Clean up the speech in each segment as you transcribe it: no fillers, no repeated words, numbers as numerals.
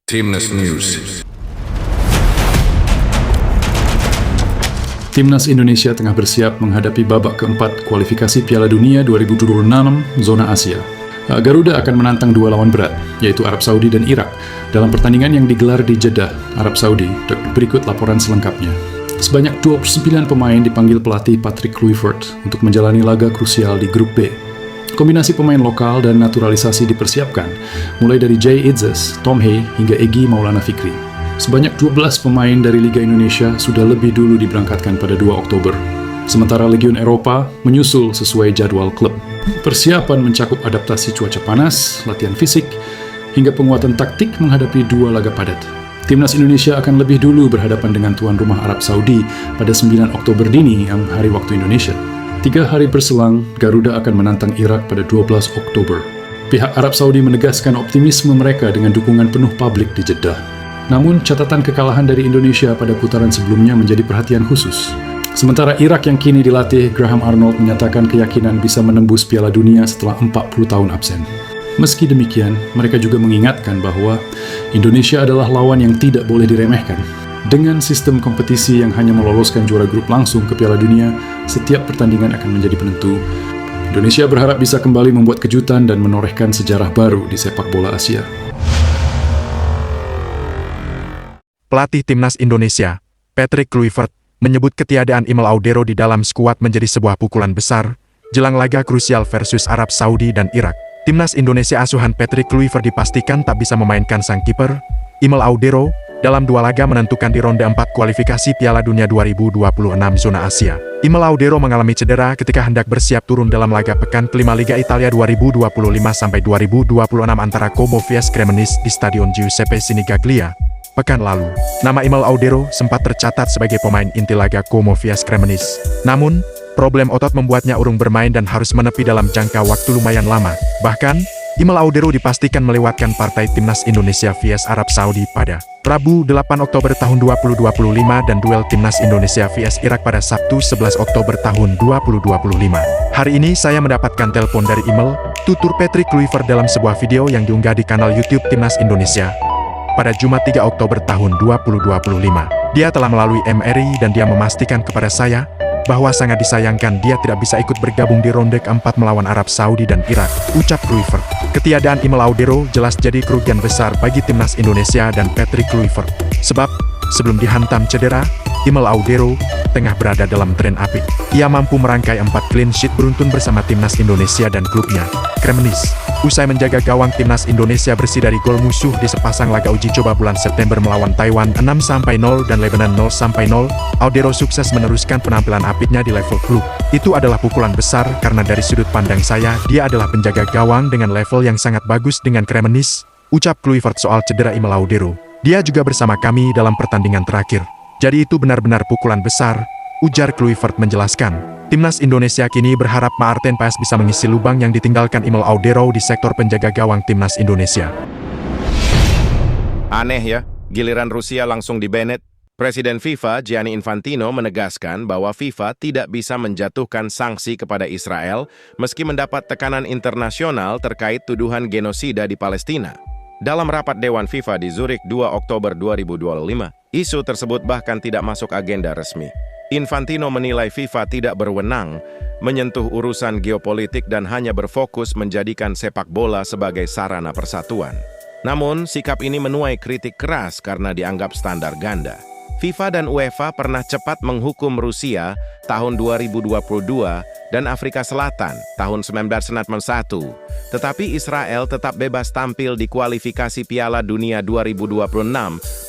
Timnas News. Timnas Indonesia tengah bersiap menghadapi babak keempat kualifikasi Piala Dunia 2026 zona Asia. Garuda akan menantang dua lawan berat, yaitu Arab Saudi dan Irak, dalam pertandingan yang digelar di Jeddah, Arab Saudi. Berikut laporan selengkapnya. Sebanyak 29 pemain dipanggil pelatih Patrick Kluivert untuk menjalani laga krusial di Grup B. Kombinasi pemain lokal dan naturalisasi dipersiapkan, mulai dari Jay Itzes, Tom Hay, hingga Egy Maulana Fikri. Sebanyak 12 pemain dari Liga Indonesia sudah lebih dulu diberangkatkan pada 2 Oktober. Sementara Legion Eropa menyusul sesuai jadwal klub. Persiapan mencakup adaptasi cuaca panas, latihan fisik, hingga penguatan taktik menghadapi dua laga padat. Timnas Indonesia akan lebih dulu berhadapan dengan tuan rumah Arab Saudi pada 9 Oktober dini hari waktu Indonesia. 3 hari berselang, Garuda akan menantang Irak pada 12 Oktober. Pihak Arab Saudi menegaskan optimisme mereka dengan dukungan penuh publik di Jeddah. Namun, catatan kekalahan dari Indonesia pada putaran sebelumnya menjadi perhatian khusus. Sementara Irak yang kini dilatih Graham Arnold menyatakan keyakinan bisa menembus Piala Dunia setelah 40 tahun absen. Meski demikian, mereka juga mengingatkan bahwa Indonesia adalah lawan yang tidak boleh diremehkan. Dengan sistem kompetisi yang hanya meloloskan juara grup langsung ke Piala Dunia, setiap pertandingan akan menjadi penentu. Indonesia berharap bisa kembali membuat kejutan dan menorehkan sejarah baru di sepak bola Asia. Pelatih Timnas Indonesia, Patrick Kluivert, menyebut ketiadaan Imel Audero di dalam skuad menjadi sebuah pukulan besar jelang laga krusial versus Arab Saudi dan Irak. Timnas Indonesia asuhan Patrick Kluivert dipastikan tak bisa memainkan sang kiper, Imel Audero, dalam dua laga menentukan di ronde 4 kualifikasi Piala Dunia 2026 zona Asia. Imel Audero mengalami cedera ketika hendak bersiap turun dalam laga pekan kelima Liga Italia 2025-2026 antara Como vs Cremonese di Stadion Giuseppe Sinigaglia pekan lalu. Nama Imel Audero sempat tercatat sebagai pemain inti laga Como vs Cremonese. Namun, problem otot membuatnya urung bermain dan harus menepi dalam jangka waktu lumayan lama. Bahkan, Imel Audero dipastikan melewatkan partai Timnas Indonesia vs Arab Saudi pada Rabu 8 Oktober tahun 2025 dan duel Timnas Indonesia vs Irak pada Sabtu 11 Oktober tahun 2025. Hari ini saya mendapatkan telepon dari Imel, tutur Patrick Kluivert dalam sebuah video yang diunggah di kanal YouTube Timnas Indonesia pada Jumat 3 Oktober tahun 2025. Dia telah melalui MRI dan dia memastikan kepada saya bahwa sangat disayangkan dia tidak bisa ikut bergabung di ronde keempat melawan Arab Saudi dan Irak, ucap Kluivert. Ketiadaan Imel Audero jelas jadi kerugian besar bagi Timnas Indonesia dan Patrick Kluivert. Sebab, sebelum dihantam cedera, Imel Audero tengah berada dalam tren apik. Ia mampu merangkai 4 clean sheet beruntun bersama Timnas Indonesia dan klubnya, Cremonese. Usai menjaga gawang Timnas Indonesia bersih dari gol musuh di sepasang laga uji coba bulan September melawan Taiwan 6-0 dan Lebanon 0-0, Audero sukses meneruskan penampilan apiknya di level klub. Itu adalah pukulan besar karena dari sudut pandang saya, dia adalah penjaga gawang dengan level yang sangat bagus dengan Cremonese, ucap Kluivert soal cedera Imel Audero. Dia juga bersama kami dalam pertandingan terakhir. Jadi itu benar-benar pukulan besar, ujar Kluivert menjelaskan. Timnas Indonesia kini berharap Maarten Paes bisa mengisi lubang yang ditinggalkan Imel Audero di sektor penjaga gawang Timnas Indonesia. Aneh ya, giliran Rusia langsung di-banned. Presiden FIFA Gianni Infantino menegaskan bahwa FIFA tidak bisa menjatuhkan sanksi kepada Israel meski mendapat tekanan internasional terkait tuduhan genosida di Palestina. Dalam rapat Dewan FIFA di Zurich 2 Oktober 2025, isu tersebut bahkan tidak masuk agenda resmi. Infantino menilai FIFA tidak berwenang menyentuh urusan geopolitik dan hanya berfokus menjadikan sepak bola sebagai sarana persatuan. Namun, sikap ini menuai kritik keras karena dianggap standar ganda. FIFA dan UEFA pernah cepat menghukum Rusia tahun 2022 dan Afrika Selatan tahun 1991. Tetapi Israel tetap bebas tampil di kualifikasi Piala Dunia 2026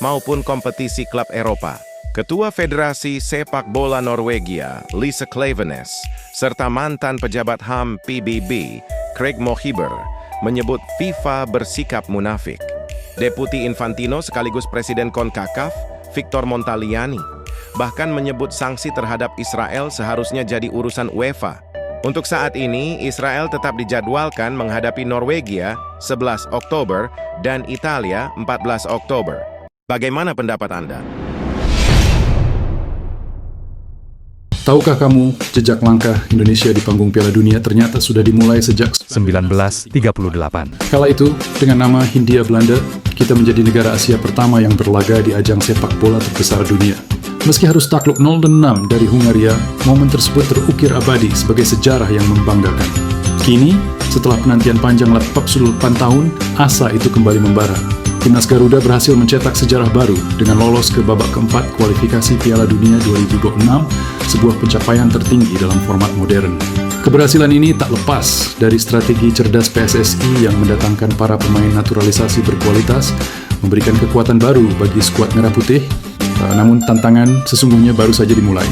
maupun kompetisi klub Eropa. Ketua Federasi Sepak Bola Norwegia, Lise Klaveness, serta mantan pejabat HAM PBB, Craig Mohiber, menyebut FIFA bersikap munafik. Deputi Infantino sekaligus Presiden CONCACAF, Victor Montaliani, bahkan menyebut sanksi terhadap Israel seharusnya jadi urusan UEFA. Untuk saat ini, Israel tetap dijadwalkan menghadapi Norwegia 11 Oktober dan Italia 14 Oktober. Bagaimana pendapat Anda? Tahukah kamu, jejak langkah Indonesia di panggung Piala Dunia ternyata sudah dimulai sejak 1938. kala itu, dengan nama Hindia Belanda, kita menjadi negara Asia pertama yang berlaga di ajang sepak bola terbesar dunia. Meski harus takluk 0-6 dari Hungaria, momen tersebut terukir abadi sebagai sejarah yang membanggakan. Kini, setelah penantian panjang 48 tahun, asa itu kembali membara. Timnas Garuda berhasil mencetak sejarah baru dengan lolos ke babak keempat kualifikasi Piala Dunia 2026, sebuah pencapaian tertinggi dalam format modern. Keberhasilan ini tak lepas dari strategi cerdas PSSI yang mendatangkan para pemain naturalisasi berkualitas, memberikan kekuatan baru bagi skuad Merah Putih, namun tantangan sesungguhnya baru saja dimulai.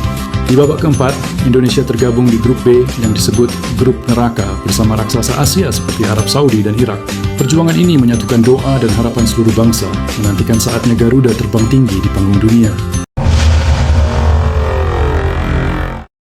Di babak keempat, Indonesia tergabung di grup B yang disebut grup neraka bersama raksasa Asia seperti Arab Saudi dan Irak. Perjuangan ini menyatukan doa dan harapan seluruh bangsa, menantikan saatnya Garuda terbang tinggi di panggung dunia.